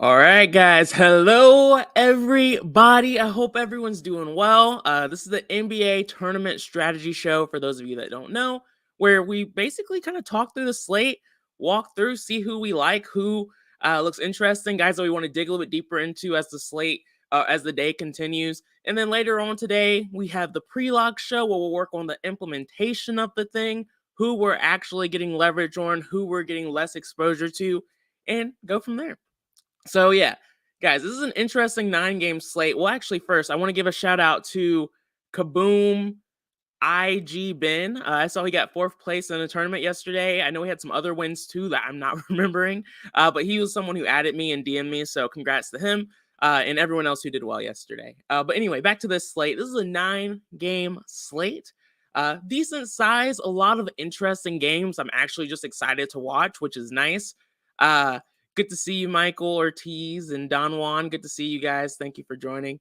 All right, guys. Hello, everybody. I hope everyone's doing well. This is the NBA Tournament Strategy Show, for those of you that don't know, where we basically kind of talk through the slate, walk through, see who we like, who looks interesting, guys that we want to dig a little bit deeper into as the slate, as the day continues. And then later on today, we have the pre-lock show where we'll work on the implementation of the thing, who we're actually getting leverage on, who we're getting less exposure to, and go from there. So yeah, guys, this is an interesting 9-game slate. Well, actually, first I want to give a shout out to Kaboom IG Ben. I saw he got 4th place in the tournament yesterday. I know he had some other wins too that I'm not remembering, but he was someone who added me and DM'd me. So congrats to him and everyone else who did well yesterday. But anyway, back to this slate. This is a 9-game slate. Decent size, a lot of interesting games. I'm actually just excited to watch, which is nice. Good to see you, Michael Ortiz and Don Juan. Good to see you guys. Thank you for joining.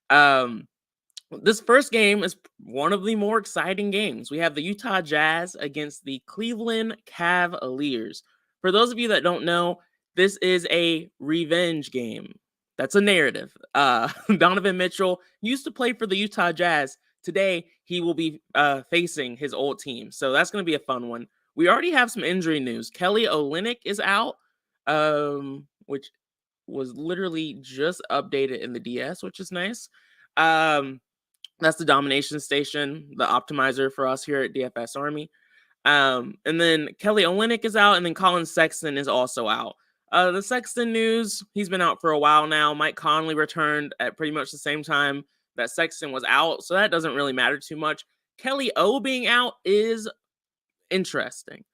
This first game is one of the more exciting games. We have the Utah Jazz against the Cleveland Cavaliers. For those of you that don't know, this is a revenge game. That's a narrative. Donovan Mitchell used to play for the Utah Jazz. Today, he will be facing his old team. So that's going to be a fun one. We already have some injury news. Kelly Olynyk is out, which was literally just updated in the DS, which is nice. That's the domination station, the optimizer for us here at DFS Army. And then Kelly Olynyk is out, and then Colin Sexton is also out. The Sexton news, he's been out for a while now. Mike Conley returned at pretty much the same time that Sexton was out, so that doesn't really matter too much. Kelly O being out is interesting.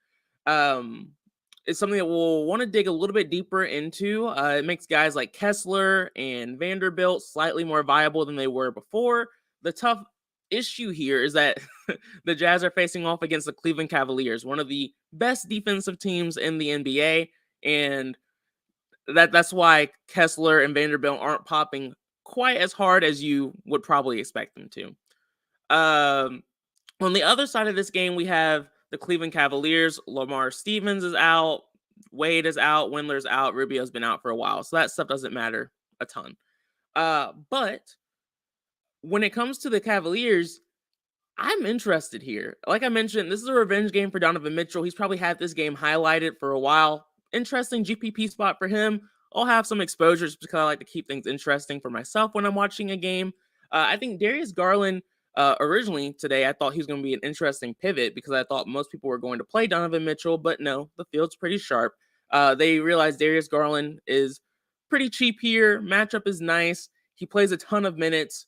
It's something that we'll want to dig a little bit deeper into. It makes guys like Kessler and Vanderbilt slightly more viable than they were before. The tough issue here is that the Jazz are facing off against the Cleveland Cavaliers, one of the best defensive teams in the NBA, and that's why Kessler and Vanderbilt aren't popping quite as hard as you would probably expect them to. On the other side of this game, we have the Cleveland Cavaliers. Lamar Stevens is out. Wade is out. Windler's out. Rubio's been out for a while. So that stuff doesn't matter a ton. But when it comes to the Cavaliers, I'm interested here. Like I mentioned, this is a revenge game for Donovan Mitchell. He's probably had this game highlighted for a while. Interesting GPP spot for him. I'll have some exposures because I like to keep things interesting for myself when I'm watching a game. I think Darius Garland, originally today, I thought he was going to be an interesting pivot because I thought most people were going to play Donovan Mitchell, but no, the field's pretty sharp. They realized Darius Garland is pretty cheap here. Matchup is nice. He plays a ton of minutes.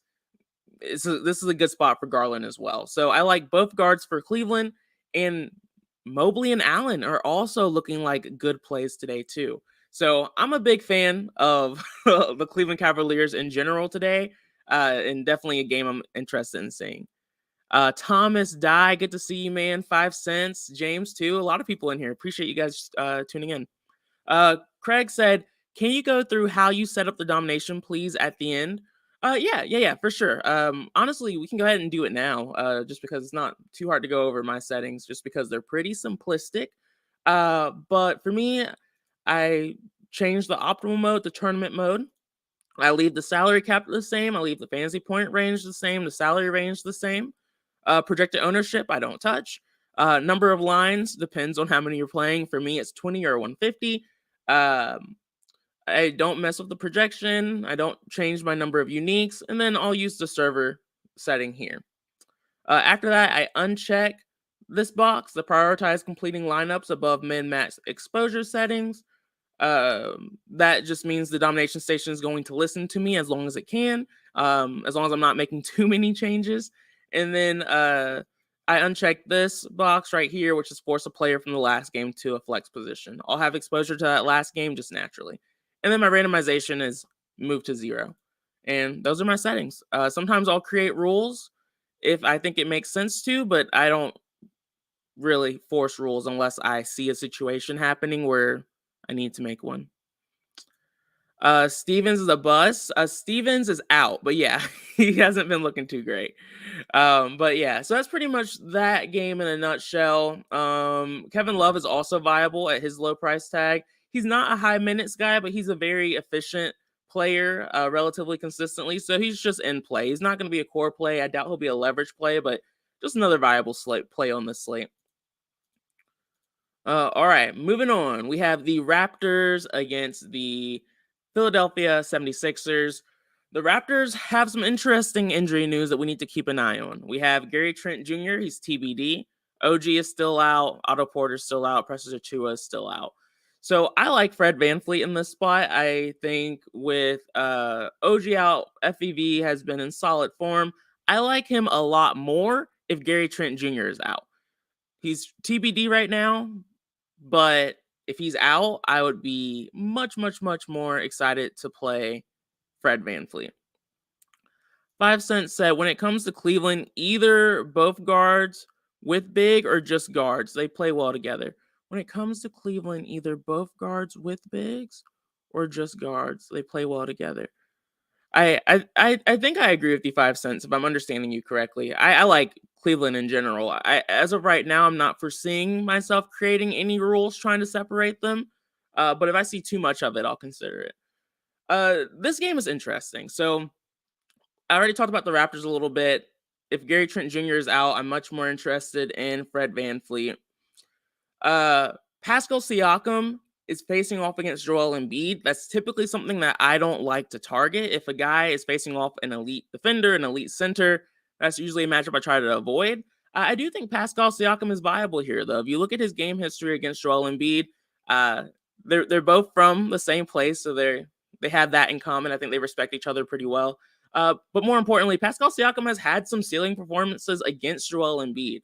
This is a good spot for Garland as well. So I like both guards for Cleveland, and Mobley and Allen are also looking like good plays today too. So I'm a big fan of the Cleveland Cavaliers in general today, and definitely a game I'm interested in seeing. Thomas Dye, good to see you, man. 5 cents. James too. A lot of people in here. Appreciate you guys tuning in. Craig said, "Can you go through how you set up the domination, please, at the end?" Yeah, for sure. Honestly, we can go ahead and do it now, just because it's not too hard to go over my settings, just because they're pretty simplistic. But for me, I changed the optimal mode to tournament mode. I leave the salary cap the same. I leave the fantasy point range the same, the salary range the same. Projected ownership, I don't touch. Number of lines depends on how many you're playing. For me, it's 20 or 150. I don't mess with the projection. I don't change my number of uniques. And then I'll use the server setting here. After that, I uncheck this box, the prioritize completing lineups above min-max exposure settings. That just means the domination station is going to listen to me as long as it can, as long as I'm not making too many changes. And then I uncheck this box right here, which is force a player from the last game to a flex position. I'll have exposure to that last game just naturally. And then my randomization is moved to 0. And those are my settings. Sometimes I'll create rules if I think it makes sense to, but I don't really force rules unless I see a situation happening where I need to make one. Stevens is a bust. Stevens is out, but yeah, he hasn't been looking too great. But yeah, so that's pretty much that game in a nutshell. Kevin Love is also viable at his low price tag. he's not a high minutes guy, but he's a very efficient player relatively consistently. So he's just in play. He's not going to be a core play. I doubt he'll be a leverage play, but just another viable slate play on this slate. All right, moving on. We have the Raptors against the Philadelphia 76ers. The Raptors have some interesting injury news that we need to keep an eye on. We have Gary Trent Jr., he's TBD. OG is still out. Otto Porter's still out. Precious Achiuwa is still out. So I like Fred VanVleet in this spot. I think with OG out, FEV has been in solid form. I like him a lot more if Gary Trent Jr. is out. He's TBD right now, but if he's out, I would be much, much, much more excited to play Fred VanVleet. 5 cents said, when it comes to Cleveland, either both guards with big or just guards, they play well together. When it comes to Cleveland, either both guards with bigs or just guards, they play well together. I think I agree with you, 5 cents, if I'm understanding you correctly. I like Cleveland in general. As of right now, I'm not foreseeing myself creating any rules trying to separate them. But if I see too much of it, I'll consider it. This game is interesting. So I already talked about the Raptors a little bit. If Gary Trent Jr. is out, I'm much more interested in Fred VanVleet. Pascal Siakam is facing off against Joel Embiid. That's typically something that I don't like to target. If a guy is facing off an elite defender, an elite center, that's usually a matchup I try to avoid. I do think Pascal Siakam is viable here, though. If you look at his game history against Joel Embiid, they're both from the same place, so they have that in common. I think they respect each other pretty well. But more importantly, Pascal Siakam has had some ceiling performances against Joel Embiid.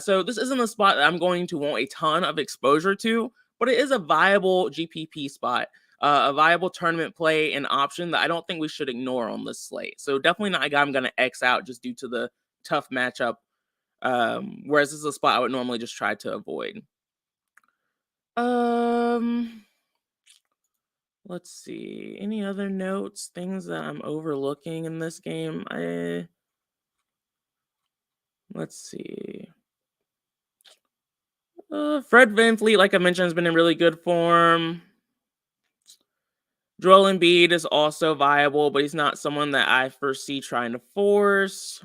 So this isn't a spot that I'm going to want a ton of exposure to, but it is a viable GPP spot, a viable tournament play and option that I don't think we should ignore on this slate. So definitely not a guy I'm going to X out just due to the tough matchup, whereas this is a spot I would normally just try to avoid. Let's see. Any other notes, things that I'm overlooking in this game? Let's see. Fred VanVleet, like I mentioned, has been in really good form. Joel Embiid is also viable, but he's not someone that I foresee trying to force.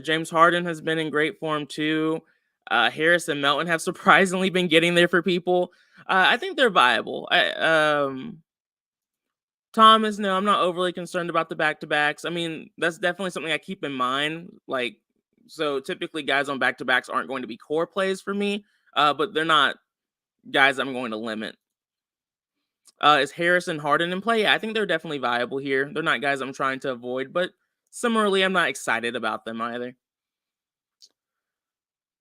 James Harden has been in great form too. Harris and Melton have surprisingly been getting there for people. I think they're viable. Thomas, no, I'm not overly concerned about the back-to-backs. I mean, that's definitely something I keep in mind. So typically guys on back-to-backs aren't going to be core plays for me, but they're not guys I'm going to limit. Is Harris and Harden in play? Yeah, I think they're definitely viable here. They're not guys I'm trying to avoid, but similarly, I'm not excited about them either.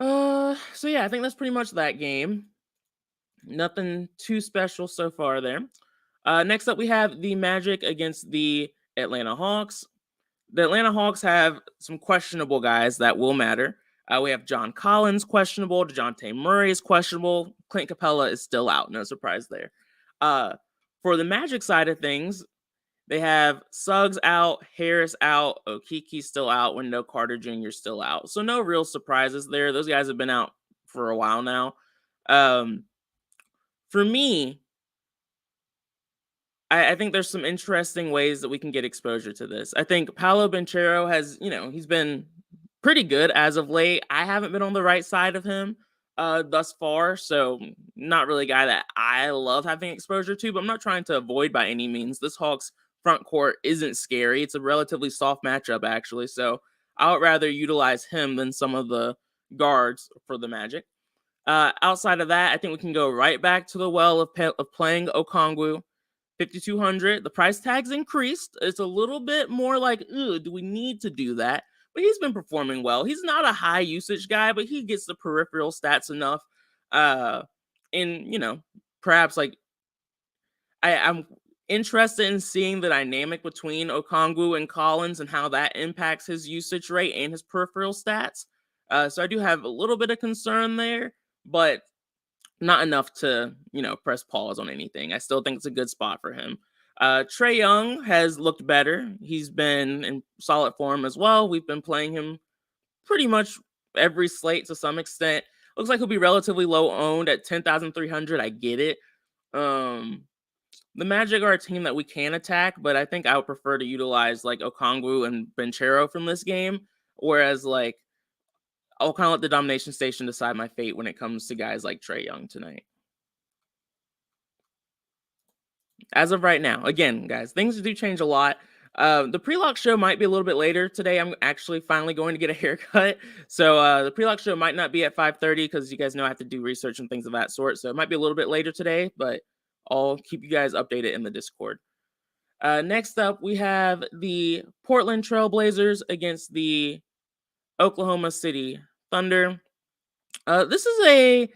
So yeah, I think that's pretty much that game. Nothing too special so far there. Next up, we have the Magic against the Atlanta Hawks. The Atlanta Hawks have some questionable guys that will matter. We have John Collins questionable. DeJounte Murray is questionable. Clint Capella is still out. No surprise there. For the Magic side of things, they have Suggs out, Harris out, Okeke still out, Wendell Carter Jr. still out. So no real surprises there. Those guys have been out for a while now. For me, I think there's some interesting ways that we can get exposure to this. I think Paolo Banchero has, he's been pretty good as of late. I haven't been on the right side of him thus far, so not really a guy that I love having exposure to, but I'm not trying to avoid by any means. This Hawks front court isn't scary. It's a relatively soft matchup, actually, so I would rather utilize him than some of the guards for the Magic. Outside of that, I think we can go right back to the well of playing Okongwu. 5,200. The price tag's increased. It's a little bit more like, do we need to do that? But he's been performing well. He's not a high usage guy, but he gets the peripheral stats enough. Perhaps I'm interested in seeing the dynamic between Okongwu and Collins and how that impacts his usage rate and his peripheral stats. So I do have a little bit of concern there, but not enough to, press pause on anything. I still think it's a good spot for him. Trae Young has looked better. He's been in solid form as well. We've been playing him pretty much every slate to some extent. Looks like he'll be relatively low owned at 10,300. I get it. Um, the Magic are a team that we can attack, but I think I would prefer to utilize like Okongwu and Banchero from this game. Whereas like I'll kind of let the domination station decide my fate when it comes to guys like Trae Young tonight. As of right now, again, guys, things do change a lot. The pre-lock show might be a little bit later today. I'm actually finally going to get a haircut, so the pre-lock show might not be at 5:30 because you guys know I have to do research and things of that sort. So it might be a little bit later today, but I'll keep you guys updated in the Discord. Next up, we have the Portland Trailblazers against the Oklahoma City Thunder. This is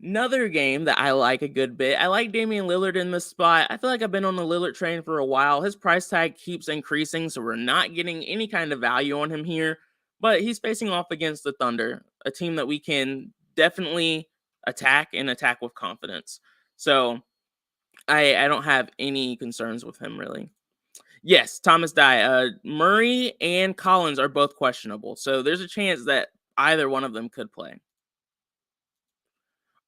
another game that I like a good bit. I like Damian Lillard in this spot. I feel like I've been on the Lillard train for a while. His price tag keeps increasing, so we're not getting any kind of value on him here. But he's facing off against the Thunder, a team that we can definitely attack and attack with confidence. So I don't have any concerns with him really. Yes, Thomas Dye. Murray and Collins are both questionable, so there's a chance that either one of them could play.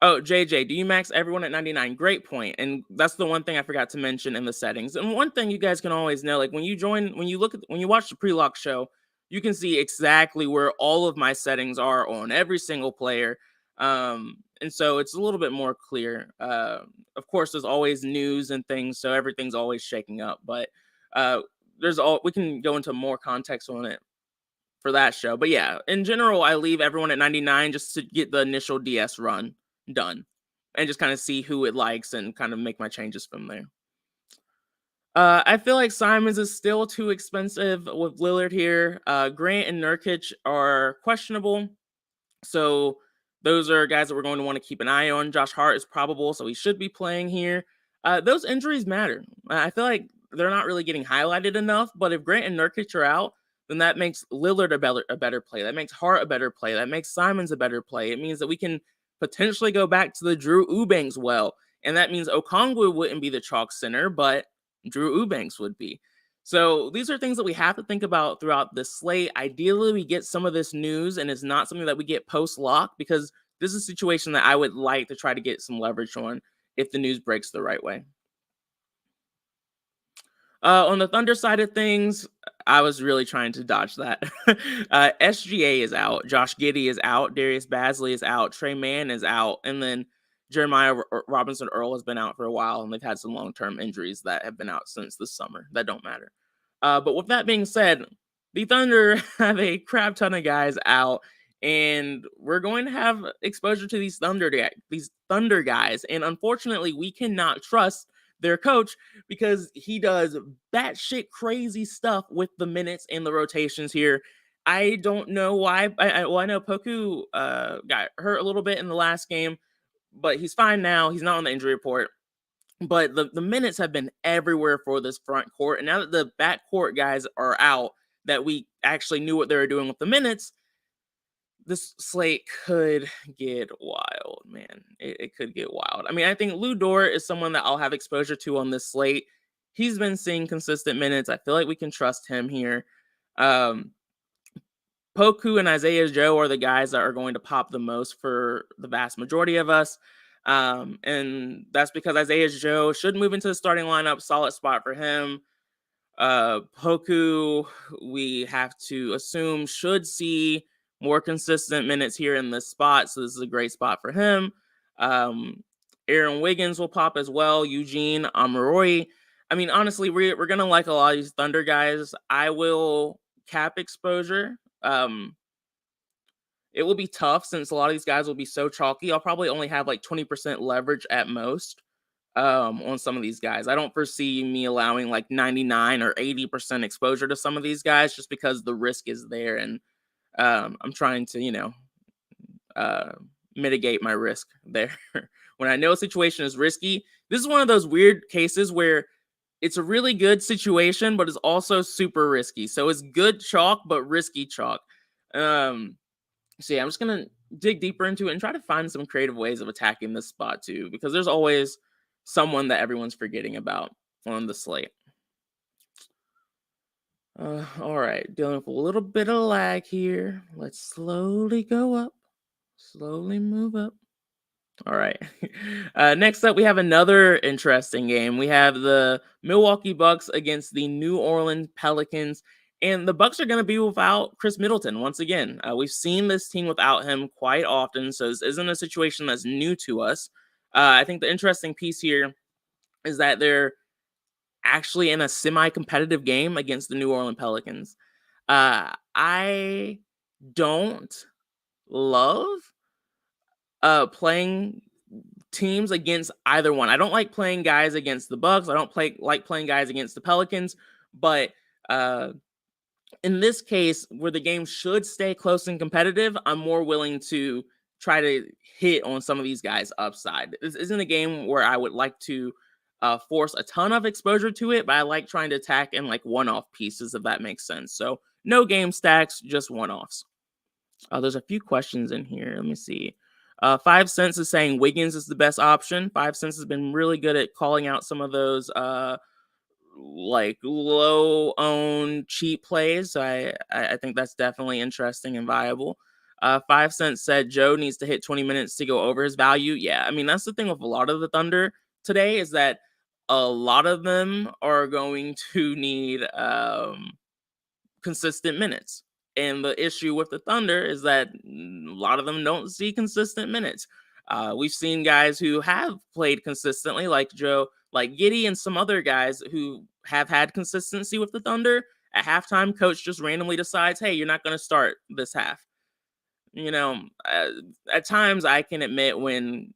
Oh, JJ, do you max everyone at 99? Great point. And that's the one thing I forgot to mention in the settings. And one thing you guys can always know, like when you watch the pre-lock show, you can see exactly where all of my settings are on every single player. And so it's a little bit more clear. Of course, there's always news and things, so everything's always shaking up. But uh, we can go into more context on it for that show. But yeah, in general, I leave everyone at 99 just to get the initial DS run done and just kind of see who it likes and kind of make my changes from there. I feel like Simons is still too expensive with Lillard here. Grant and Nurkic are questionable. So those are guys that we're going to want to keep an eye on. Josh Hart is probable, so he should be playing here. Those injuries matter. I feel like they're not really getting highlighted enough, but if Grant and Nurkic are out, then that makes Lillard a better play. That makes Hart a better play. That makes Simons a better play. It means that we can potentially go back to the Drew Eubanks well. And that means Okongwu wouldn't be the chalk center, but Drew Eubanks would be. So these are things that we have to think about throughout the slate. Ideally, we get some of this news and it's not something that we get post-lock because this is a situation that I would like to try to get some leverage on if the news breaks the right way. On the Thunder side of things, I was really trying to dodge that. SGA is out. Josh Giddey is out. Darius Bazley is out. Trey Mann is out. And then Jeremiah Robinson Earl has been out for a while, and they've had some long-term injuries that have been out since the summer that don't matter. But with that being said, the Thunder have a crap ton of guys out, and we're going to have exposure to these Thunder guys. And unfortunately, we cannot trust their coach because he does batshit crazy stuff with the minutes and the rotations here. I don't know why. I know Poku got hurt a little bit in the last game, but he's fine now. He's not on the injury report. But the minutes have been everywhere for this front court. And now that the back court guys are out, that we actually knew what they were doing with the minutes, this slate could get wild, man. It could get wild. I mean, I think Lou Dort is someone that I'll have exposure to on this slate. He's been seeing consistent minutes. I feel like we can trust him here. Poku and Isaiah Joe are the guys that are going to pop the most for the vast majority of us. And that's because Isaiah Joe should move into the starting lineup. Solid spot for him. Poku, we have to assume, should see more consistent minutes here in this spot. So this is a great spot for him. Aaron Wiggins will pop as well. Eugene Amaroi. I mean, honestly, we're going to like a lot of these Thunder guys. I will cap exposure. It will be tough since a lot of these guys will be so chalky. I'll probably only have like 20% leverage at most on some of these guys. I don't foresee me allowing like 99 or 80% exposure to some of these guys just because the risk is there. And I'm trying to, mitigate my risk there. When I know a situation is risky, this is one of those weird cases where it's a really good situation, but it's also super risky. So it's good chalk, but risky chalk. So yeah, I'm just going to dig deeper into it and try to find some creative ways of attacking this spot too, because there's always someone that everyone's forgetting about on the slate. All right, dealing with a little bit of lag here. Let's slowly go up, slowly move up. All right. Next up, we have another interesting game. We have the Milwaukee Bucks against the New Orleans Pelicans. And the Bucks are going to be without Chris Middleton once again. We've seen this team without him quite often, so this isn't a situation that's new to us. I think the interesting piece here is that they're actually in a semi-competitive game against the New Orleans Pelicans. I don't love playing teams against either one. I don't like playing guys against the Bucks. I don't like playing guys against the Pelicans, but in this case, where the game should stay close and competitive, I'm more willing to try to hit on some of these guys' upside. This isn't a game where I would like to force a ton of exposure to it, but I like trying to attack in like one-off pieces, if that makes sense. So no game stacks, just one-offs. There's a few questions in here. Let me see. 5 cents is saying Wiggins is the best option. 5 cents has been really good at calling out some of those like low owned cheap plays. So I think that's definitely interesting and viable. 5 cents said Joe needs to hit 20 minutes to go over his value. Yeah, I mean that's the thing with a lot of the Thunder today is that a lot of them are going to need consistent minutes. And the issue with the Thunder is that a lot of them don't see consistent minutes. We've seen guys who have played consistently, like Joe, like Giddey, and some other guys who have had consistency with the Thunder. At halftime, coach just randomly decides, hey, you're not going to start this half. You know, at times I can admit when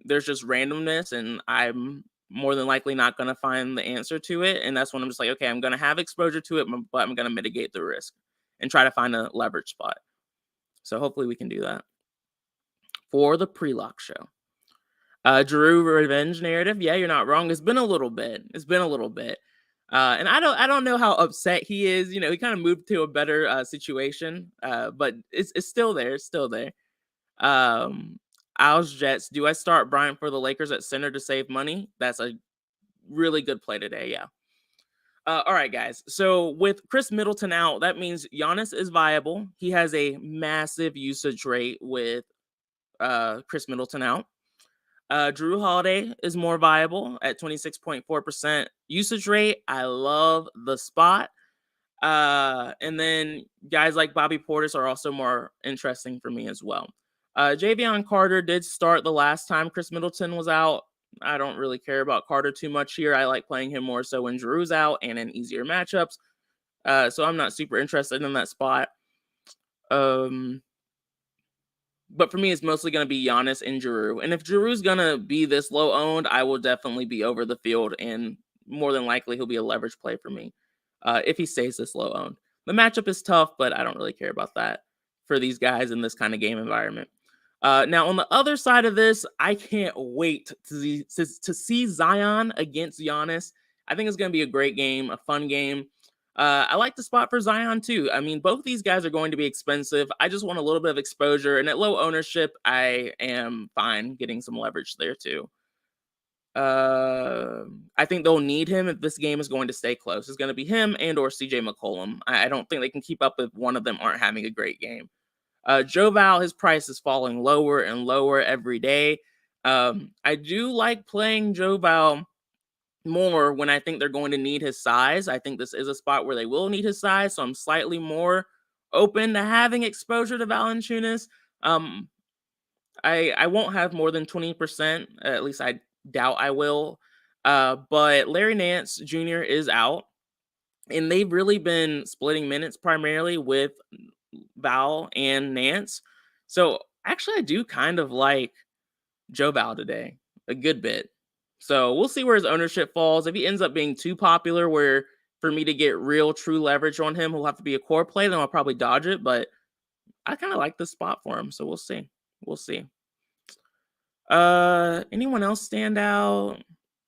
there's just randomness and I'm more than likely not going to find the answer to it. And that's when I'm just like, okay, I'm going to have exposure to it, but I'm going to mitigate the risk and try to find a leverage spot. So hopefully we can do that. For the pre-lock show. Drew revenge narrative. Yeah, you're not wrong. It's been a little bit. And I don't know how upset he is. You know, he kind of moved to a better situation. But it's still there. It's still there. Owls Jets. Do I start Bryant for the Lakers at center to save money? That's a really good play today. Yeah. All right, guys. So with Chris Middleton out, that means Giannis is viable. He has a massive usage rate with Chris Middleton out. Drew Holiday is more viable at 26.4% usage rate. I love the spot. And then guys like Bobby Portis are also more interesting for me as well. Javion Carter did start the last time Chris Middleton was out. I don't really care about Carter too much here. I like playing him more so when Drew's out and in easier matchups. So I'm not super interested in that spot. But for me, it's mostly going to be Giannis and Drew. And if Drew's going to be this low owned, I will definitely be over the field. And more than likely, he'll be a leverage play for me if he stays this low owned. The matchup is tough, but I don't really care about that for these guys in this kind of game environment. Now, on the other side of this, I can't wait to see Zion against Giannis. I think it's going to be a great game, a fun game. I like the spot for Zion too. I mean, both these guys are going to be expensive. I just want a little bit of exposure, and at low ownership, I am fine getting some leverage there too. I think they'll need him if this game is going to stay close. It's going to be him and or CJ McCollum. I don't think they can keep up if one of them aren't having a great game. Joe Val, his price is falling lower and lower every day. I do like playing Joe Val more when I think they're going to need his size. I think this is a spot where they will need his size, so I'm slightly more open to having exposure to Valanciunas. I won't have more than 20%, at least I doubt I will. But Larry Nance Jr. is out, and they've really been splitting minutes primarily with Val and Nance. So actually, I do kind of like Joe Val today a good bit. So we'll see where his ownership falls. If he ends up being too popular where for me to get real true leverage on him, he'll have to be a core play, then I'll probably dodge it. But I kind of like this spot for him. So we'll see. We'll see. Anyone else stand out?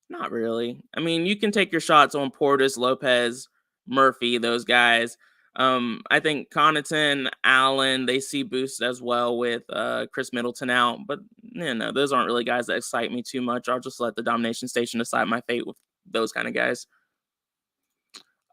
Not really. I mean, you can take your shots on Portis, Lopez, Murphy, those guys. I think Connaughton, Allen, they see boosts as well with Chris Middleton out, but those aren't really guys that excite me too much. I'll just let the domination station decide my fate with those kind of guys.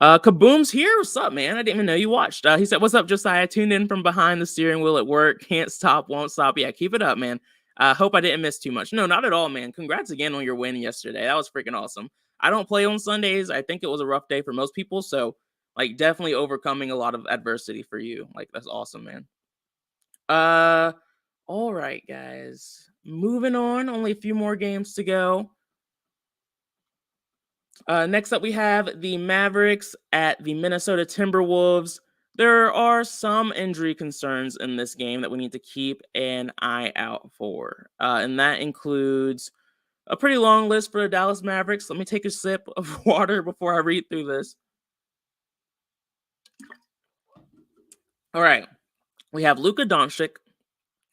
Kaboom's here. What's up, man? I didn't even know you watched. He said, "What's up, Josiah? Tuned in from behind the steering wheel at work. Can't stop, won't stop. Yeah, keep it up, man. Hope I didn't miss too much. No, not at all, man. Congrats again on your win yesterday. That was freaking awesome. I don't play on Sundays. I think it was a rough day for most people. So, like, definitely overcoming a lot of adversity for you. Like, that's awesome, man. Uh, all right, guys. Moving on. Only a few more games to go. Next up, we have the Mavericks at the Minnesota Timberwolves. There are some injury concerns in this game that we need to keep an eye out for. And that includes a pretty long list for the Dallas Mavericks. Let me take a sip of water before I read through this. All right. We have Luka Doncic,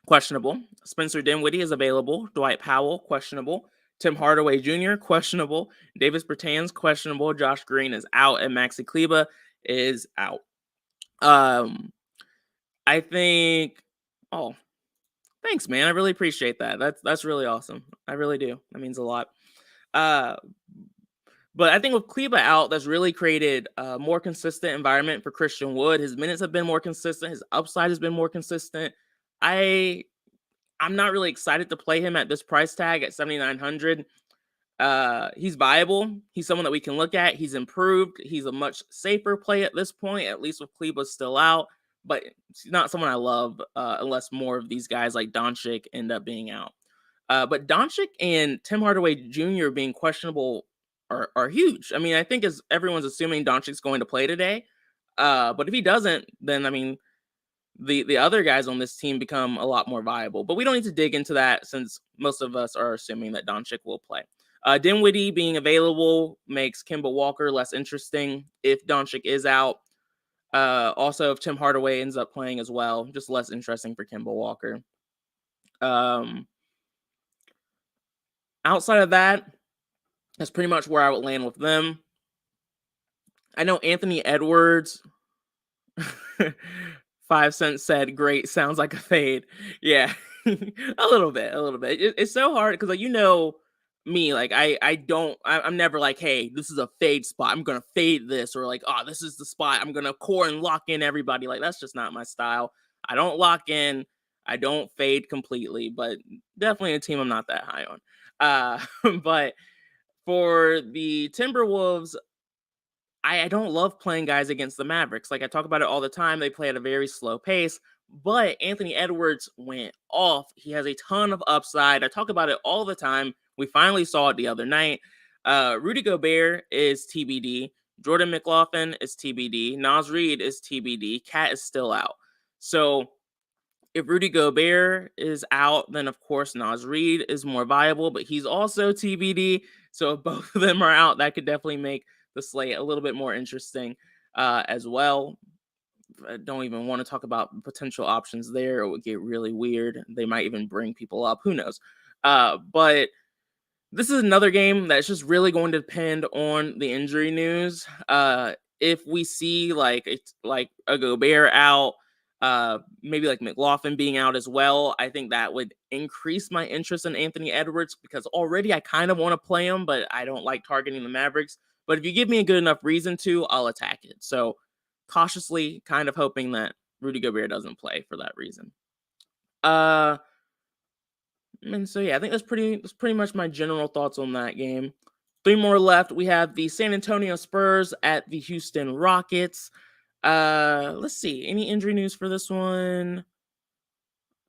questionable. Spencer Dinwiddie is available. Dwight Powell, questionable. Tim Hardaway Jr., questionable. Davis Bertans, questionable. Josh Green is out. And Maxi Kleber is out. I think, oh, thanks, man. I really appreciate that. That's really awesome. I really do. That means a lot. But I think with Kleber out, that's really created a more consistent environment for Christian Wood. His minutes have been more consistent. His upside has been more consistent. I'm not really excited to play him at this price tag at 7,900. He's viable. He's someone that we can look at. He's improved. He's a much safer play at this point, at least with Kleber still out. But he's not someone I love unless more of these guys like Doncic end up being out. But Doncic and Tim Hardaway Jr. being questionable are huge. I mean, I think as everyone's assuming Doncic's going to play today. But if he doesn't, then I mean, the other guys on this team become a lot more viable. But we don't need to dig into that since most of us are assuming that Doncic will play. Dinwiddie being available makes Kemba Walker less interesting if Doncic is out. Also, if Tim Hardaway ends up playing as well, just less interesting for Kemba Walker. Outside of that, that's pretty much where I would land with them. I know Anthony Edwards, 5 cents said, great, sounds like a fade. Yeah, a little bit. It's so hard because, like, me, like, I'm never like, hey, this is a fade spot, I'm going to fade this, or like, oh, this is the spot, I'm going to core and lock in everybody. Like, that's just not my style. I don't lock in. I don't fade completely, but definitely a team I'm not that high on. But for the Timberwolves, I don't love playing guys against the Mavericks. Like, I talk about it all the time. They play at a very slow pace, but Anthony Edwards went off. He has a ton of upside. I talk about it all the time. We finally saw it the other night. Rudy Gobert is TBD. Jordan McLaughlin is TBD. Naz Reid is TBD. Cat is still out. So if Rudy Gobert is out, then of course Naz Reid is more viable, but he's also TBD. So if both of them are out, that could definitely make the slate a little bit more interesting as well. I don't even want to talk about potential options there. It would get really weird. They might even bring people up. Who knows? But this is another game that's just really going to depend on the injury news. If we see like a Gobert out, maybe like McLaughlin being out as well, I think that would increase my interest in Anthony Edwards, because already I kind of want to play him, but I don't like targeting the Mavericks. But if you give me a good enough reason to, I'll attack it. So cautiously kind of hoping that Rudy Gobert doesn't play for that reason. And so, yeah, I think that's pretty much my general thoughts on that game. 3 more left. We have the San Antonio Spurs at the Houston Rockets. Let's see. Any injury news for this one?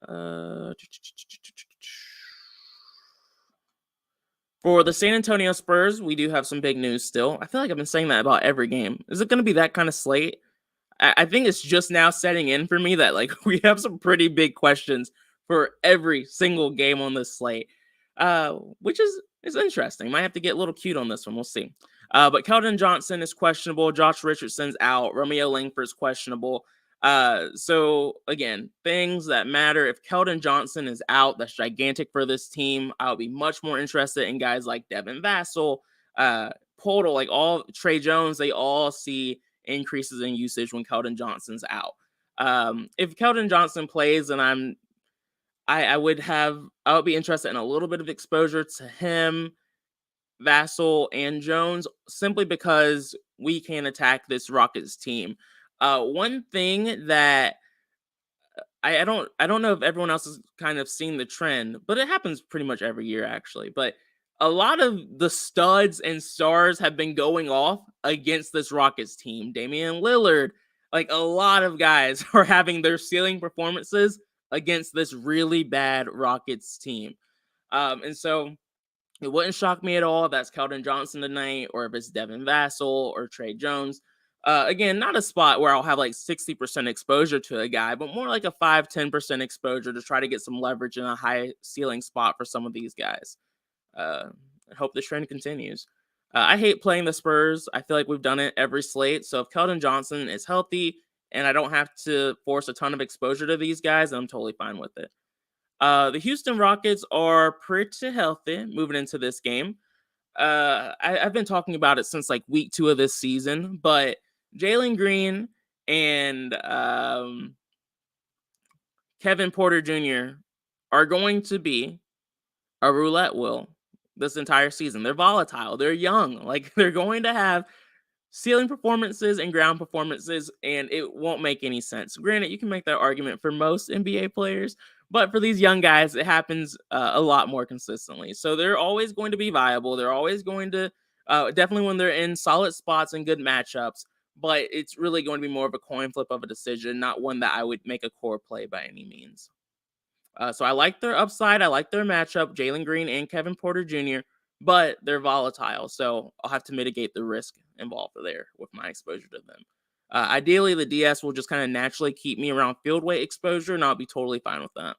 For the San Antonio Spurs, we do have some big news still. I feel like I've been saying that about every game. Is it going to be that kind of slate? I think it's just now setting in for me that, like, we have some pretty big questions for every single game on this slate, which is interesting. Might have to get a little cute on this one. We'll see. But Keldon Johnson is questionable. Josh Richardson's out. Romeo Langford's questionable. So again, things that matter. If Keldon Johnson is out, that's gigantic for this team. I'll be much more interested in guys like Devin Vassell, Portal, like all Trey Jones. They all see increases in usage when Keldon Johnson's out. If Keldon Johnson plays, then I would be interested in a little bit of exposure to him, Vassell, and Jones, simply because we can attack this Rockets team. One thing that I don't know if everyone else has kind of seen the trend, but it happens pretty much every year actually. But a lot of the studs and stars have been going off against this Rockets team. Damian Lillard, like a lot of guys are having their ceiling performances against this really bad Rockets team. And so it wouldn't shock me at all if that's Keldon Johnson tonight, or if it's Devin Vassell or Trey Jones. Again, not a spot where I'll have like 60% exposure to a guy, but more like a 5-10% exposure to try to get some leverage in a high ceiling spot for some of these guys. I hope the trend continues. I hate playing the Spurs. I feel like we've done it every slate. So if Keldon Johnson is healthy and I don't have to force a ton of exposure to these guys, I'm totally fine with it. The Houston Rockets are pretty healthy moving into this game. I've been talking about it since like week 2 of this season, but Jalen Green and Kevin Porter Jr. are going to be a roulette wheel this entire season. They're volatile. They're young. Like they're going to have ceiling performances and ground performances, and it won't make any sense. Granted, you can make that argument for most NBA players, but for these young guys, it happens a lot more consistently. So they're always going to be viable. They're always going to, definitely when they're in solid spots and good matchups, but it's really going to be more of a coin flip of a decision, not one that I would make a core play by any means. So I like their upside. I like their matchup, Jalen Green and Kevin Porter Jr., but they're volatile. So I'll have to mitigate the risk involved there with my exposure to them. Ideally, the DS will just kind of naturally keep me around field weight exposure, and I'll be totally fine with that.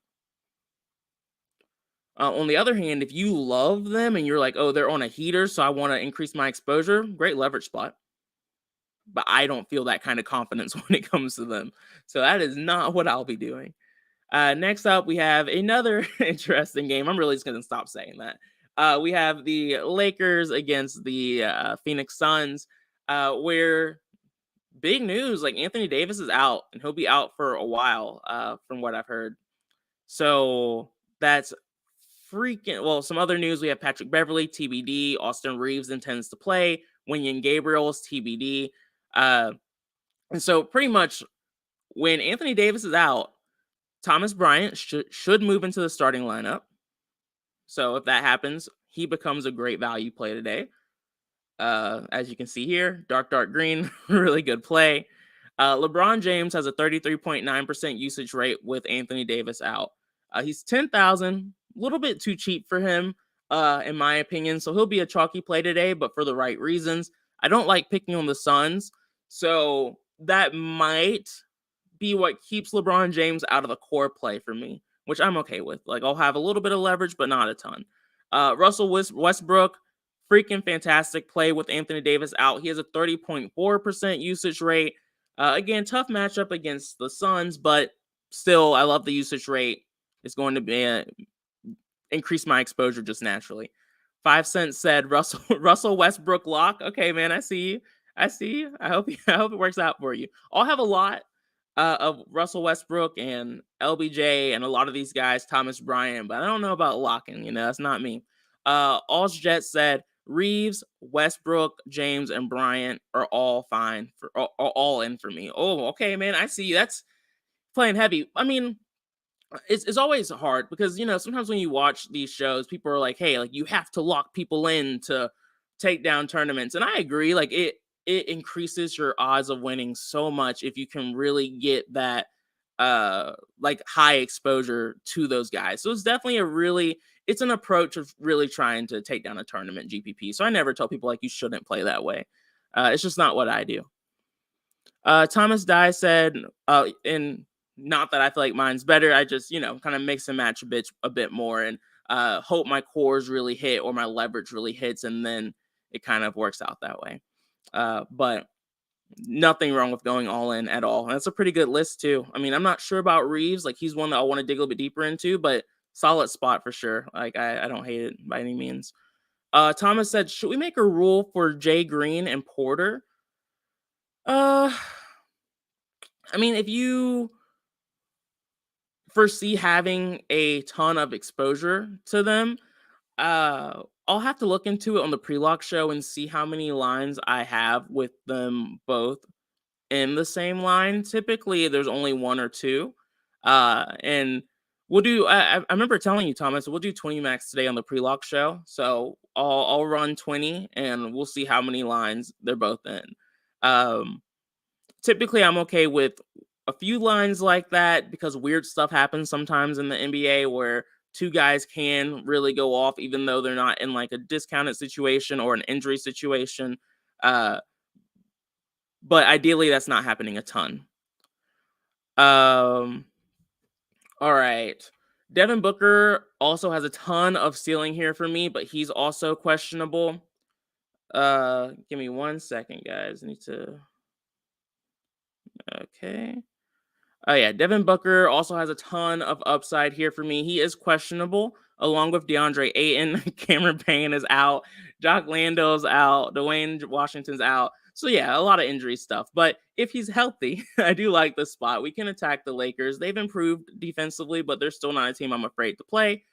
On the other hand, if you love them and you're like, oh, they're on a heater, so I want to increase my exposure, great leverage spot. But I don't feel that kind of confidence when it comes to them. So that is not what I'll be doing. Next up, we have another interesting game. I'm really just going to stop saying that. We have the Lakers against the Phoenix Suns, where big news, like Anthony Davis is out, and he'll be out for a while, from what I've heard. So that's freaking, well, some other news. We have Patrick Beverley, TBD. Austin Reeves intends to play. Wenyen Gabriel's TBD. And so pretty much when Anthony Davis is out, Thomas Bryant should move into the starting lineup. So if that happens, he becomes a great value play today. As you can see here, dark green, really good play. LeBron James has a 33.9% usage rate with Anthony Davis out. He's 10,000, a little bit too cheap for him, in my opinion. So he'll be a chalky play today, but for the right reasons. I don't like picking on the Suns, so that might be what keeps LeBron James out of the core play for me, which I'm okay with. Like I'll have a little bit of leverage, but not a ton. Russell Westbrook, freaking fantastic play with Anthony Davis out. He has a 30.4% usage rate. Again, tough matchup against the Suns, but still, I love the usage rate. It's going to be increase my exposure just naturally. 5 cents said Russell Westbrook lock. Okay, man, I see you. I see you. I hope it works out for you. I'll have a lot of Russell Westbrook and LBJ and a lot of these guys, Thomas Bryant, but I don't know about locking. That's not me. All's Jet said Reeves, Westbrook, James, and Bryant are all fine are all in for me. Oh, okay, man, I see you. That's playing heavy. I mean, it's always hard because sometimes when you watch these shows, people are like, hey, like you have to lock people in to take down tournaments, and I agree. Like it increases your odds of winning so much if you can really get that like high exposure to those guys. So it's definitely it's an approach of really trying to take down a tournament GPP. So I never tell people like you shouldn't play that way. It's just not what I do. Thomas Dye said, and not that I feel like mine's better. I just, kind of mix and match a bit more and hope my cores really hit or my leverage really hits. And then it kind of works out that way. But nothing wrong with going all in at all. And that's a pretty good list too. I mean, I'm not sure about Reeves. Like he's one that I want to dig a little bit deeper into, but solid spot for sure. Like I don't hate it by any means. Thomas said, should we make a rule for Jay Green and Porter? I mean, if you foresee having a ton of exposure to them, I'll have to look into it on the pre-lock show and see how many lines I have with them both in the same line. Typically, there's only one or two. And we'll do. I remember telling you, Thomas, we'll do 20 max today on the pre-lock show. So I'll run 20, and we'll see how many lines they're both in. Typically, I'm okay with a few lines like that because weird stuff happens sometimes in the NBA where two guys can really go off, even though they're not in like a discounted situation or an injury situation. But ideally, that's not happening a ton. All right. Devin Booker also has a ton of ceiling here for me, but he's also questionable. Give me 1 second, guys. I need to. Okay. Oh yeah, Devin Booker also has a ton of upside here for me. He is questionable, along with DeAndre Ayton. Cameron Payne is out. Jock Lando's out. Dwayne Washington's out. So yeah, a lot of injury stuff. But if he's healthy, I do like this spot. We can attack the Lakers. They've improved defensively, but they're still not a team I'm afraid to play.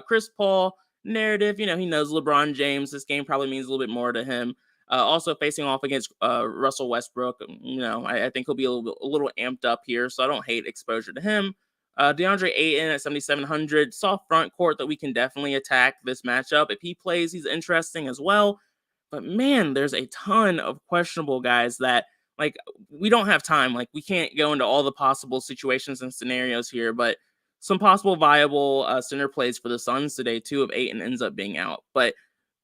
Chris Paul, narrative, he knows LeBron James. This game probably means a little bit more to him. Also facing off against Russell Westbrook, I think he'll be a little amped up here, so I don't hate exposure to him. DeAndre Ayton at 7,700, soft front court that we can definitely attack this matchup. If he plays, he's interesting as well. But man, there's a ton of questionable guys that, like, we don't have time. Like, we can't go into all the possible situations and scenarios here, but some possible viable center plays for the Suns today, too, if Ayton ends up being out. But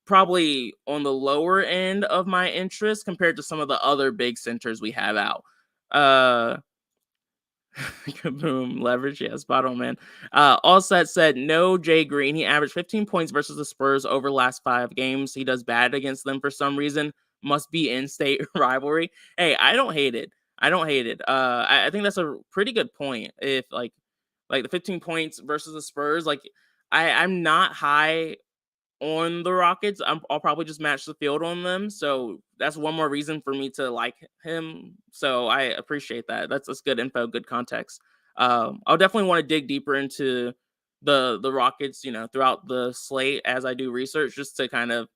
probably on the lower end of my interest compared to some of the other big centers we have out. Boom, leverage, yeah, spot on, man. All set said no Jay Green. He averaged 15 points versus the Spurs over the last 5 games. He does bad against them for some reason. Must be in-state rivalry. Hey, I don't hate it. I think that's a pretty good point. If like the 15 points versus the Spurs, like I'm not high on the Rockets. I'll probably just match the field on them. So that's one more reason for me to like him. So I appreciate that. That's good info, good context. I'll definitely want to dig deeper into the Rockets, throughout the slate as I do research, just to kind of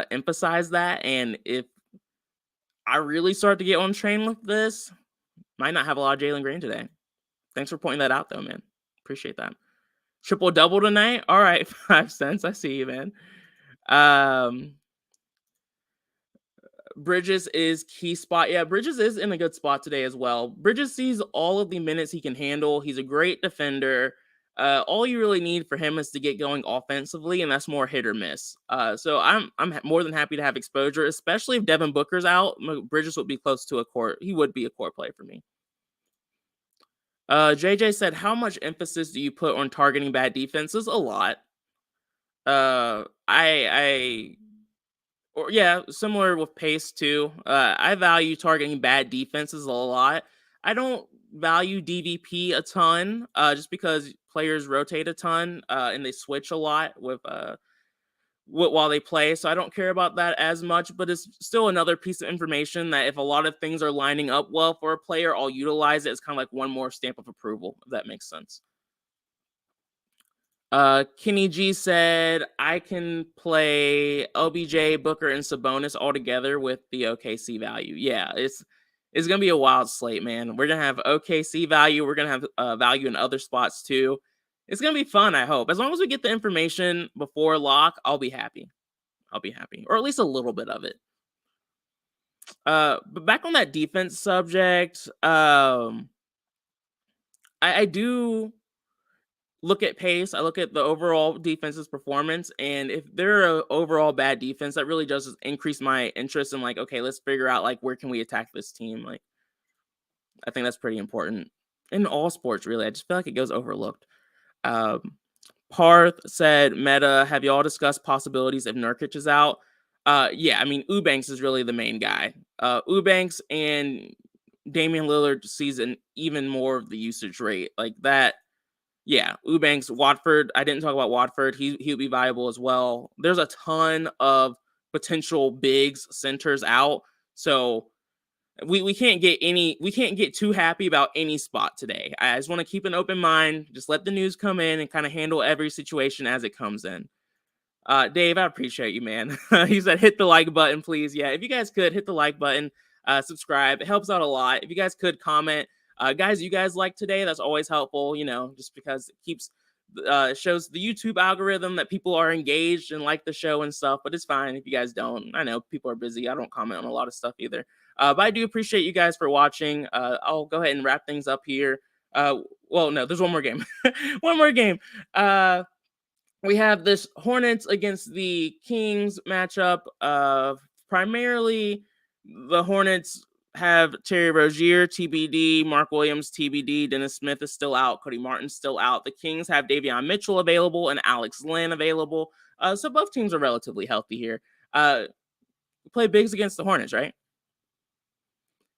emphasize that. And if I really start to get on train with this, might not have a lot of Jalen Green today. Thanks for pointing that out, though, man. Appreciate that. Triple double tonight. All right, 5 cents. I see you, man. Bridges is key spot. Yeah, Bridges is in a good spot today as well. Bridges sees all of the minutes he can handle. He's a great defender. All you really need for him is to get going offensively, and that's more hit or miss. So I'm more than happy to have exposure, especially if Devin Booker's out. Bridges would be close to a court. He would be a core play for me. JJ said, how much emphasis do you put on targeting bad defenses? A lot. Similar with pace too. I value targeting bad defenses a lot. I don't value DVP a ton, just because players rotate a ton, and they switch a lot with while they play. So I don't care about that as much, but it's still another piece of information that if a lot of things are lining up well for a player, I'll utilize it as kind of like one more stamp of approval, if that makes sense. Kenny G said, I can play LBJ, Booker, and Sabonis all together with the OKC value. Yeah, it's going to be a wild slate, man. We're going to have OKC value. We're going to have value in other spots too. It's going to be fun, I hope. As long as we get the information before lock, I'll be happy. Or at least a little bit of it. But back on that defense subject, I do look at pace. I look at the overall defense's performance, and if they're an overall bad defense, that really does increase my interest in, like, okay, let's figure out, like, where can we attack this team. Like, I think that's pretty important in all sports, really. I just feel like it goes overlooked. Parth said, Meta, have y'all discussed possibilities if Nurkic is out? Yeah, I mean, Eubanks is really the main guy. Eubanks and Damian Lillard sees an even more of the usage rate. Like that, yeah, Eubanks, Watford. I didn't talk about Watford. He would be viable as well. There's a ton of potential bigs centers out. So we can't get too happy about any spot today. I just want to keep an open mind. Just let the news come in and kind of handle every situation as it comes in. Dave, I appreciate you, man. He said, hit the like button, please. Yeah, if you guys could hit the like button, subscribe. It helps out a lot. If you guys could comment, guys you guys like today. That's always helpful, just because it keeps shows the YouTube algorithm that people are engaged and like the show and stuff. But it's fine if you guys don't. I know people are busy. I don't comment on a lot of stuff either. But I do appreciate you guys for watching. I'll go ahead and wrap things up here. Well, no, there's one more game. One more game. We have this Hornets against the Kings matchup. Primarily, the Hornets have Terry Rozier, TBD, Mark Williams, TBD, Dennis Smith is still out, Cody Martin's still out. The Kings have Davion Mitchell available and Alex Len available. So both teams are relatively healthy here. Play bigs against the Hornets, right?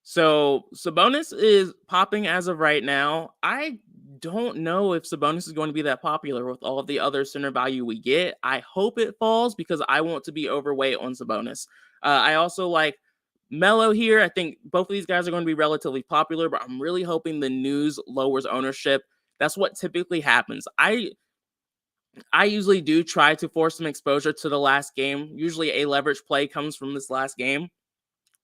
So Sabonis is popping as of right now. I don't know if Sabonis is going to be that popular with all of the other center value we get. I hope it falls because I want to be overweight on Sabonis. I also like Melo here. I think both of these guys are going to be relatively popular, but I'm really hoping the news lowers ownership. That's what typically happens. I usually do try to force some exposure to the last game. Usually a leverage play comes from this last game.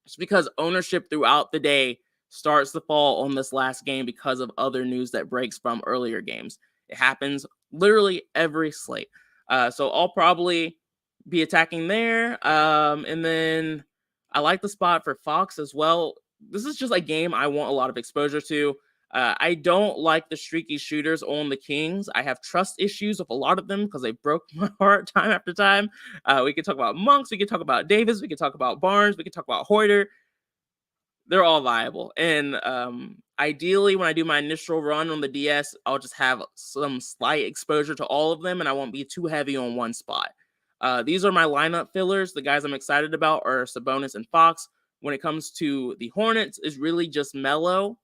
It's because ownership throughout the day starts to fall on this last game because of other news that breaks from earlier games. It happens literally every slate. So I'll probably be attacking there. And then I like the spot for Fox as well. This is just a game I want a lot of exposure to. I don't like the streaky shooters on the Kings. I have trust issues with a lot of them because they broke my heart time after time. We could talk about Monks. We could talk about Davis. We could talk about Barnes. We could talk about Hoyter. They're all viable. And ideally, when I do my initial run on the DS, I'll just have some slight exposure to all of them, and I won't be too heavy on one spot. These are my lineup fillers. The guys I'm excited about are Sabonis and Fox. When it comes to the Hornets, it's really just Melo.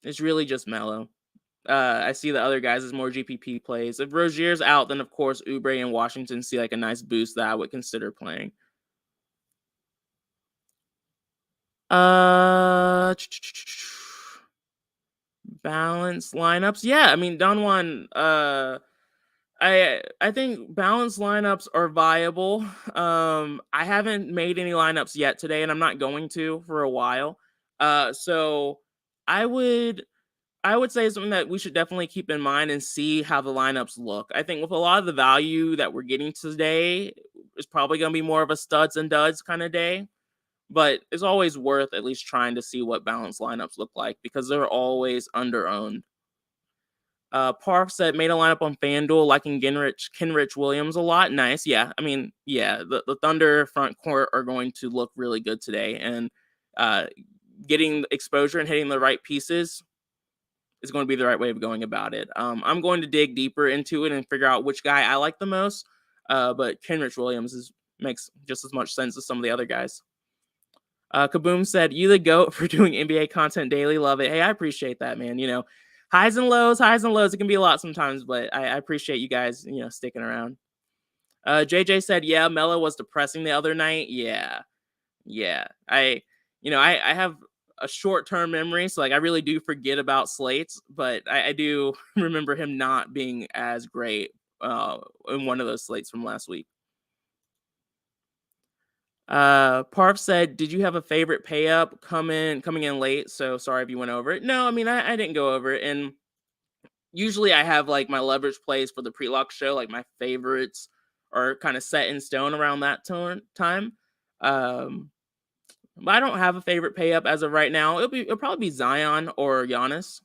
It's really just Melo. I see the other guys as more GPP plays. If Rozier's out, then of course Oubre and Washington see like a nice boost that I would consider playing. Balance lineups. Yeah, I mean Donwan. I think balanced lineups are viable. I haven't made any lineups yet today, and I'm not going to for a while. So I would say something that we should definitely keep in mind and see how the lineups look. I think with a lot of the value that we're getting today, it's probably going to be more of a studs and duds kind of day. But it's always worth at least trying to see what balanced lineups look like because they're always under-owned. Park said made a lineup on FanDuel liking Kenrich Williams a lot. Nice. Yeah. I mean, yeah, the Thunder front court are going to look really good today. And getting exposure and hitting the right pieces is going to be the right way of going about it. I'm going to dig deeper into it and figure out which guy I like the most. But Kenrich Williams makes just as much sense as some of the other guys. Kaboom said, "You the GOAT for doing NBA content daily. Love it." Hey, I appreciate that, man. Highs and lows. It can be a lot sometimes, but I appreciate you guys, sticking around. JJ said, "Yeah, Melo was depressing the other night." Yeah. I have a short-term memory, so like I really do forget about slates, but I do remember him not being as great in one of those slates from last week. Parf said, "Did you have a favorite pay up coming in late? So sorry if you went over it." No, I mean I didn't go over it, and usually I have like my leverage plays for the pre-lock show, like my favorites are kind of set in stone around that time. But I don't have a favorite pay up as of right now. It'll probably be Zion or Giannis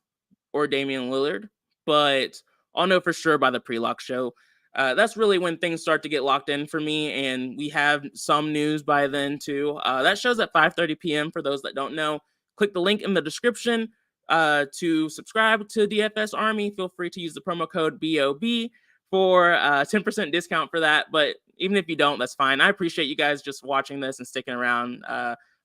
or Damian Lillard, but I'll know for sure by the pre-lock show. That's really when things start to get locked in for me, and we have some news by then too. That show's at 5:30 p.m. for those that don't know. Click the link in the description to subscribe to DFS Army. Feel free to use the promo code BOB for 10% discount for that. But even if you don't, that's fine. I appreciate you guys just watching this and sticking around.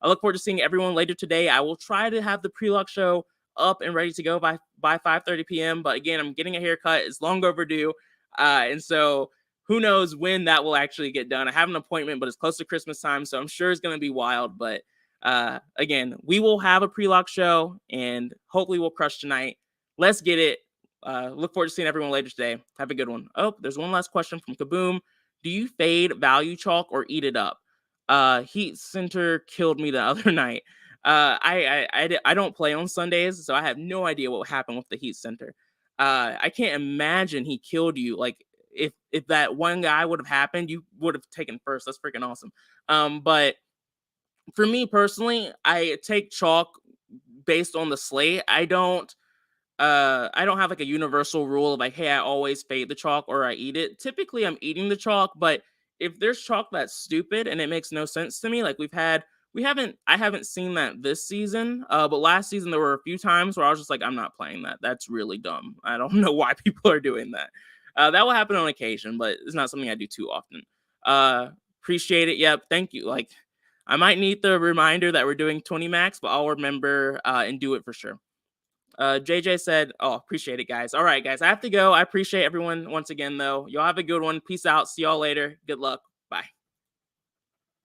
I look forward to seeing everyone later today. I will try to have the pre-lock show up and ready to go by 5:30 p.m. But again, I'm getting a haircut. It's long overdue. And so who knows when that will actually get done. I have an appointment, but it's close to Christmas time, so I'm sure it's going to be wild. But again, we will have a pre-lock show, and hopefully we'll crush tonight. Let's get it. Look forward to seeing everyone later today. Have a good one. Oh, there's one last question from Kaboom. Do you fade value chalk or eat it up? Heat Center killed me the other night. I don't play on Sundays, so I have no idea what happened with the Heat center. I can't imagine he killed you. Like if that one guy would have happened, you would have taken first. That's freaking awesome. But for me personally, I take chalk based on the slate. I don't have like a universal rule of like, hey, I always fade the chalk or I eat it. Typically I'm eating the chalk, but if there's chalk that's stupid and it makes no sense to me, like I haven't seen that this season. But last season there were a few times where I was just like, I'm not playing that. That's really dumb. I don't know why people are doing that. That will happen on occasion, but it's not something I do too often. Appreciate it. Yep. Thank you. Like I might need the reminder that we're doing 20 max, but I'll remember and do it for sure. JJ said, oh, appreciate it, guys. All right, guys, I have to go. I appreciate everyone once again, though. Y'all have a good one. Peace out. See y'all later. Good luck. Bye.